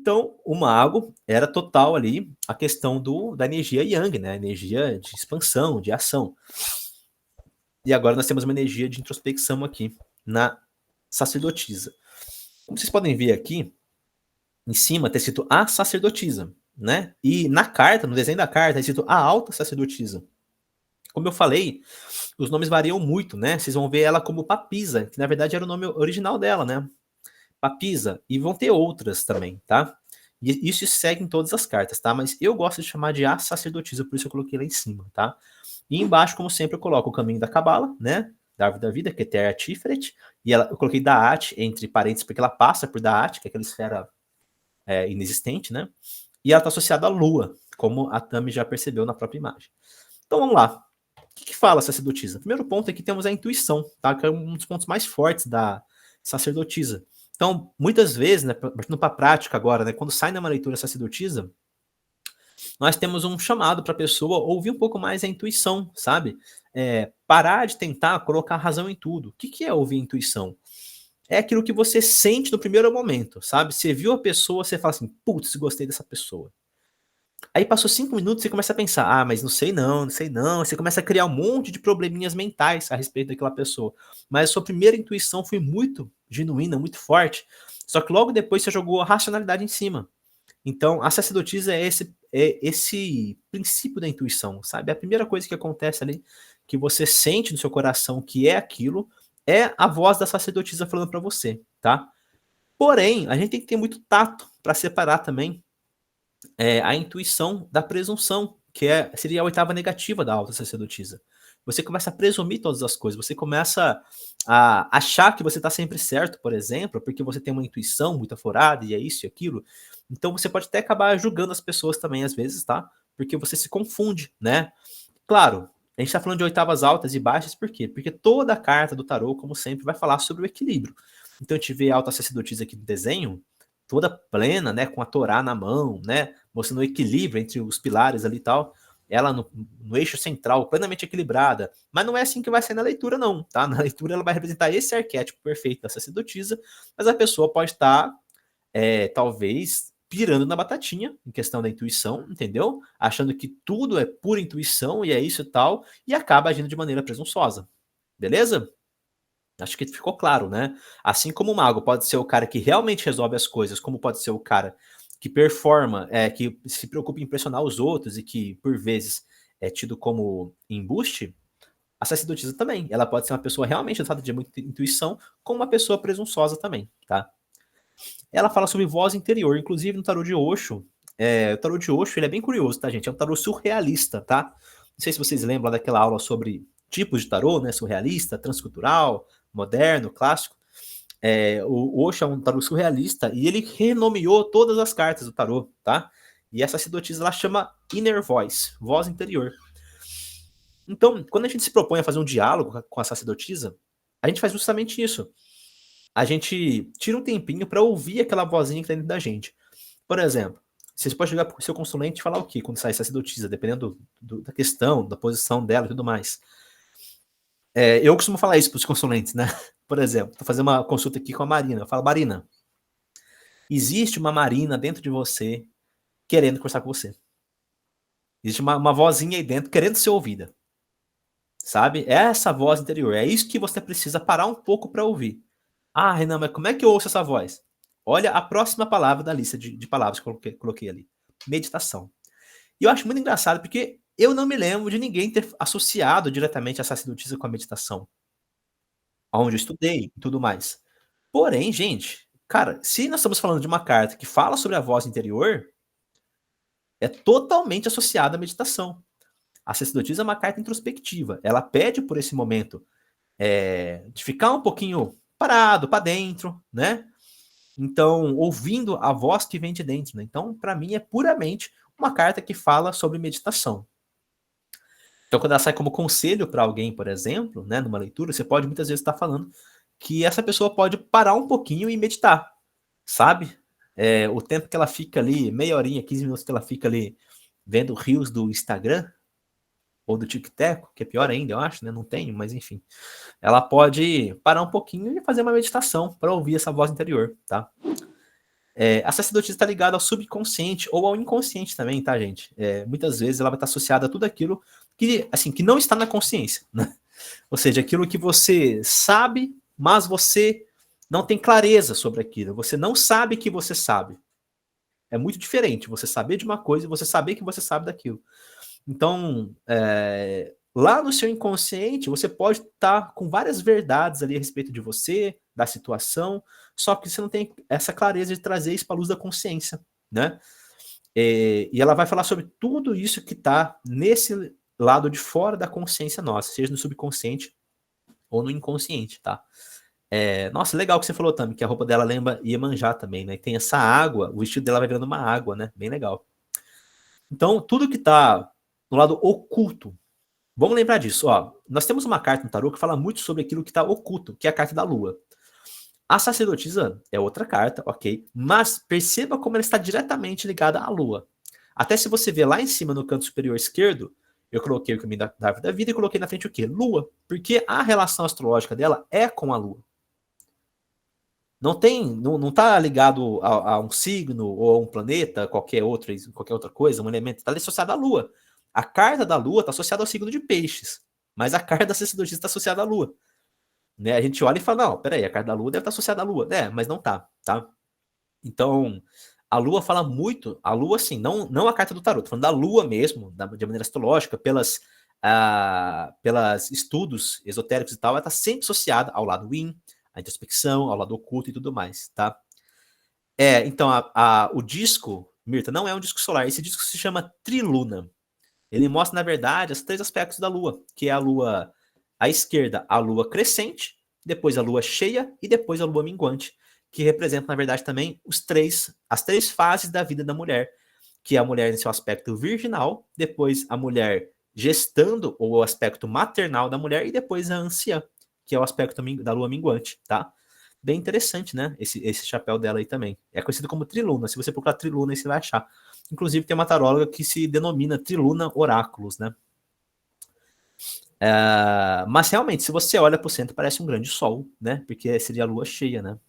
Então, o mago era total ali a questão da energia yang, né, energia de expansão, de ação. E agora nós temos uma energia de introspecção aqui na sacerdotisa. Como vocês podem ver aqui, em cima está escrito a sacerdotisa, né? E na carta, no desenho da carta, está escrito a alta sacerdotisa. Como eu falei, os nomes variam muito, né? Vocês vão ver ela como Papisa, que na verdade era o nome original dela, né? Papisa. E vão ter outras também, tá? E isso segue em todas as cartas, tá? Mas eu gosto de chamar de a sacerdotisa, por isso eu coloquei lá em cima, tá? E embaixo, como sempre, eu coloco o caminho da Cabala, né? Da árvore da vida, que é Terra Tiferet. E eu coloquei Daat entre parênteses, porque ela passa por Daat, que é aquela esfera inexistente, né? E ela está associada à Lua, como a Tami já percebeu na própria imagem. Então vamos lá. O que fala a sacerdotisa? O primeiro ponto é que temos a intuição, tá? Que é um dos pontos mais fortes da sacerdotisa. Então, muitas vezes, né, partindo para a prática agora, né, quando sai numa leitura sacerdotisa, nós temos um chamado para a pessoa ouvir um pouco mais a intuição, sabe? Parar de tentar colocar razão em tudo. O que é ouvir a intuição? É aquilo que você sente no primeiro momento, sabe? Você viu a pessoa, você fala assim, putz, gostei dessa pessoa. Aí passou 5 minutos, você começa a pensar, ah, mas não sei não, não sei não. Você começa a criar um monte de probleminhas mentais a respeito daquela pessoa. Mas a sua primeira intuição foi muito genuína, muito forte. Só que logo depois você jogou a racionalidade em cima. Então, a sacerdotisa é esse princípio da intuição, sabe? A primeira coisa que acontece ali, que você sente no seu coração que é aquilo, é a voz da sacerdotisa falando para você, tá? Porém, a gente tem que ter muito tato para separar também a intuição da presunção, que seria a oitava negativa da alta sacerdotisa. Você começa a presumir todas as coisas, você começa a achar que você está sempre certo, por exemplo, porque você tem uma intuição muito aflorada e é isso e aquilo. Então você pode até acabar julgando as pessoas também, às vezes, tá? Porque você se confunde, né? Claro, a gente está falando de oitavas altas e baixas, por quê? Porque toda a carta do tarô, como sempre, vai falar sobre o equilíbrio. Então a gente vê a alta sacerdotisa aqui no desenho, toda plena, né, com a Torá na mão, né, mostrando o equilíbrio entre os pilares ali e tal, ela no eixo central, plenamente equilibrada. Mas não é assim que vai ser na leitura, não, tá? Na leitura ela vai representar esse arquétipo perfeito da sacerdotisa, mas a pessoa pode estar, talvez, pirando na batatinha, em questão da intuição, entendeu? Achando que tudo é pura intuição e é isso e tal, e acaba agindo de maneira presunçosa. Beleza? Acho que ficou claro, né? Assim como o mago pode ser o cara que realmente resolve as coisas, como pode ser o cara que performa, que se preocupa em impressionar os outros e que, por vezes, é tido como embuste, a sacerdotisa também. Ela pode ser uma pessoa realmente dotada de muita intuição, como uma pessoa presunçosa também, tá? Ela fala sobre voz interior, inclusive no tarô de Osho. O tarô de Osho ele é bem curioso, tá, gente? É um tarô surrealista, tá? Não sei se vocês lembram daquela aula sobre tipos de tarô, né? Surrealista, transcultural, moderno, clássico. O Osho é um tarô surrealista e ele renomeou todas as cartas do tarô, tá? E essa sacerdotisa ela chama Inner Voice, voz interior. Então, quando a gente se propõe a fazer um diálogo com a sacerdotisa, a gente faz justamente isso. A gente tira um tempinho para ouvir aquela vozinha que tá dentro da gente. Por exemplo, você pode chegar pro seu consulente e falar o quê quando sai sacerdotisa, dependendo da questão, da posição dela e tudo mais. Eu costumo falar isso para os consulentes, né? Por exemplo, tô fazendo uma consulta aqui com a Marina. Eu falo, Marina, existe uma Marina dentro de você querendo conversar com você. Existe uma vozinha aí dentro querendo ser ouvida. Sabe? É essa voz interior. É isso que você precisa parar um pouco para ouvir. Ah, Renan, mas como é que eu ouço essa voz? Olha a próxima palavra da lista de palavras que eu coloquei ali. Meditação. E eu acho muito engraçado porque eu não me lembro de ninguém ter associado diretamente a sacerdotisa com a meditação. Onde eu estudei e tudo mais. Porém, gente, cara, se nós estamos falando de uma carta que fala sobre a voz interior, é totalmente associada à meditação. A sacerdotisa é uma carta introspectiva. Ela pede por esse momento de ficar um pouquinho parado, para dentro, né? Então, ouvindo a voz que vem de dentro. Né? Então, para mim, é puramente uma carta que fala sobre meditação. Então, quando ela sai como conselho para alguém, por exemplo, né, numa leitura, você pode muitas vezes estar falando que essa pessoa pode parar um pouquinho e meditar, sabe? O tempo que ela fica ali, meia horinha, 15 minutos que ela fica ali vendo rios do Instagram ou do TikTok, que é pior ainda, eu acho, né? Não tenho, mas enfim. Ela pode parar um pouquinho e fazer uma meditação para ouvir essa voz interior, tá? A sacerdotisa está ligada ao subconsciente ou ao inconsciente também, tá, gente? Muitas vezes ela vai estar associada a tudo aquilo que, assim, que não está na consciência, né? Ou seja, aquilo que você sabe, mas você não tem clareza sobre aquilo. Você não sabe que você sabe. É muito diferente você saber de uma coisa e você saber que você sabe daquilo. Então, lá no seu inconsciente, você pode estar com várias verdades ali a respeito de você, da situação, só que você não tem essa clareza de trazer isso para a luz da consciência, né? E ela vai falar sobre tudo isso que está nesse lado de fora da consciência nossa, seja no subconsciente ou no inconsciente, tá? Nossa, legal que você falou também, que a roupa dela lembra Iemanjá também, né? E tem essa água, o vestido dela vai virando uma água, né? Bem legal. Então, tudo que está no lado oculto, vamos lembrar disso, ó. Nós temos uma carta no tarô que fala muito sobre aquilo que está oculto, que é a carta da lua. A sacerdotisa é outra carta, ok? Mas perceba como ela está diretamente ligada à lua. Até se você ver lá em cima no canto superior esquerdo, eu coloquei o caminho da árvore da vida e coloquei na frente o quê? Lua. Porque a relação astrológica dela é com a lua. Não tá ligado a um signo ou a um planeta, qualquer outra coisa, um elemento, está associado à Lua. A carta da Lua está associada ao signo de Peixes, mas a carta da sacerdotisa está associada à Lua. Né? A gente olha e fala, não, peraí, a carta da Lua deve estar associada à Lua. Mas não tá? Então, a Lua fala muito, a Lua, assim, não a carta do tarot, tô falando da Lua mesmo, de maneira astrológica, pelas estudos esotéricos e tal, ela está sempre associada ao lado yin, a introspecção, ao lado oculto e tudo mais, tá? Então, o disco, Mirta, não é um disco solar. Esse disco se chama Triluna. Ele mostra, na verdade, os 3 aspectos da Lua, que é a Lua à esquerda, a Lua crescente, depois a Lua cheia e depois a Lua minguante, que representa, na verdade, também as 3 fases da vida da mulher, que é a mulher em seu aspecto virginal, depois a mulher gestando, ou o aspecto maternal da mulher, e depois a anciã, que é o aspecto da lua minguante, tá? Bem interessante, né? Esse chapéu dela aí também. É conhecido como Triluna. Se você procurar Triluna, aí você vai achar. Inclusive, tem uma taróloga que se denomina Triluna Oráculos, né? Mas realmente, se você olha para o centro, parece um grande sol, né? Porque seria a lua cheia, né?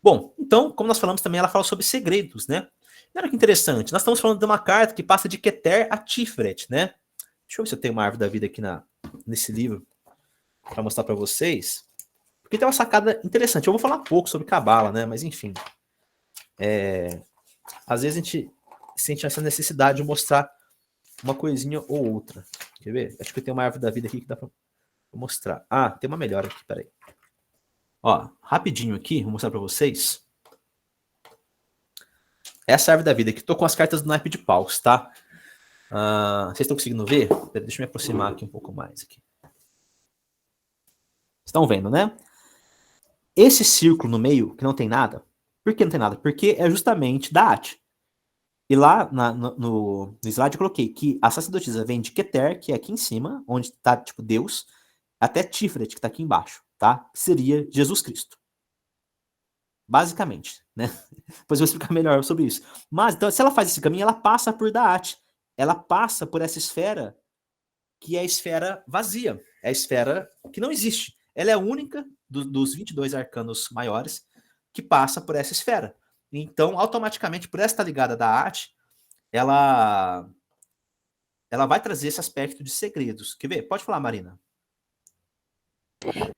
Bom, então, como nós falamos também, ela fala sobre segredos, né? Olha que interessante. Nós estamos falando de uma carta que passa de Keter a Tiferet, né? Deixa eu ver se eu tenho uma árvore da vida aqui nesse livro para mostrar para vocês. Porque tem uma sacada interessante. Eu vou falar pouco sobre Cabala, né? Mas enfim. Às vezes a gente sente essa necessidade de mostrar uma coisinha ou outra. Quer ver? Acho que eu tenho uma árvore da vida aqui que dá para mostrar. Tem uma melhor aqui, peraí. Ó, rapidinho aqui, vou mostrar para vocês. Essa árvore da vida aqui, tô com as cartas do naipe de paus, tá? Vocês estão conseguindo ver? Deixa eu me aproximar aqui um pouco mais. Aqui. Estão vendo, né? Esse círculo no meio, que não tem nada. Por que não tem nada? Porque é justamente da At. E lá no slide eu coloquei que a sacerdotisa vem de Keter, que é aqui em cima, onde está tipo Deus, até Tiferet, que está aqui embaixo, tá? Que seria Jesus Cristo. Basicamente, né? Depois eu vou explicar melhor sobre isso. Mas, então, se ela faz esse caminho, ela passa por Da'at. Ela passa por essa esfera que é a esfera vazia. É a esfera que não existe. Ela é a única dos 22 arcanos maiores que passa por essa esfera. Então, automaticamente, por ela estar ligada a Da'at, ela vai trazer esse aspecto de segredos. Quer ver? Pode falar, Marina.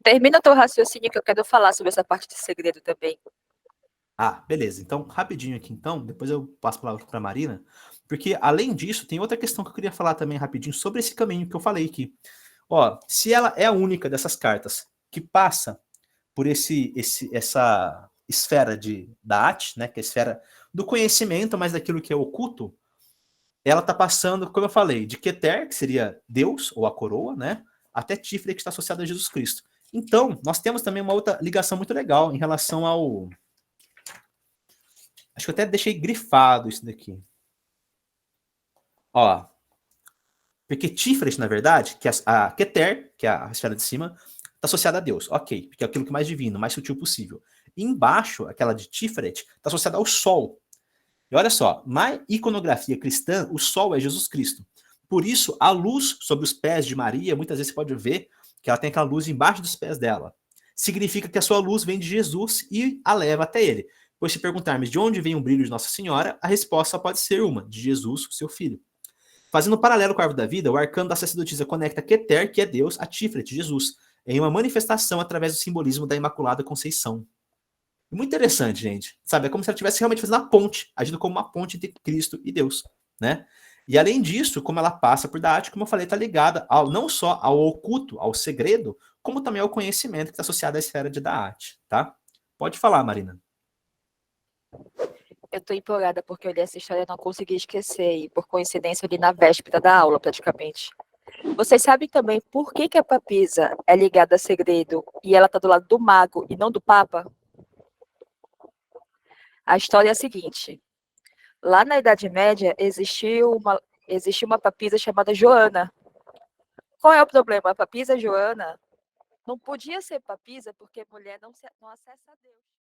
Termina o teu raciocínio que eu quero falar sobre essa parte de segredo também. Beleza. Então, rapidinho aqui, então, depois eu passo a palavra para a Marina, porque, além disso, tem outra questão que eu queria falar também rapidinho sobre esse caminho que eu falei aqui. Ó, se ela é a única dessas cartas que passa por essa esfera da arte, né, que é a esfera do conhecimento, mas daquilo que é oculto, ela está passando, como eu falei, de Keter, que seria Deus, ou a coroa, né, até Tiferet, que está associado a Jesus Cristo. Então, nós temos também uma outra ligação muito legal em relação ao... Acho que eu até deixei grifado isso daqui. Ó, porque Tiferet, na verdade, que a Keter, que é a esfera de cima, está associada a Deus. Ok, porque é aquilo que é mais divino, mais sutil possível. E embaixo, aquela de Tiferet, está associada ao Sol. E olha só, na iconografia cristã, o Sol é Jesus Cristo. Por isso, a luz sobre os pés de Maria, muitas vezes você pode ver que ela tem aquela luz embaixo dos pés dela. Significa que a sua luz vem de Jesus e a leva até ele. Pois se perguntarmos de onde vem o brilho de Nossa Senhora, a resposta pode ser uma, de Jesus, seu filho. Fazendo um paralelo com a árvore da vida, o arcano da sacerdotisa conecta Keter, que é Deus, a Tiferet, Jesus, em uma manifestação através do simbolismo da Imaculada Conceição. Muito interessante, gente. Sabe, é como se ela estivesse realmente fazendo a ponte, agindo como uma ponte entre Cristo e Deus, né? E além disso, como ela passa por da arte, como eu falei, está ligada não só ao oculto, ao segredo, como também ao conhecimento que está associado à esfera da arte, tá? Pode falar, Marina. Eu tô empolgada porque eu li essa história e não consegui esquecer, e por coincidência eu li na véspera da aula, praticamente. Vocês sabem também por que a papisa é ligada a segredo e ela tá do lado do mago e não do papa? A história é a seguinte: lá na Idade Média existiu uma papisa chamada Joana. Qual é o problema? A papisa Joana não podia ser papisa porque mulher não acessa a Deus.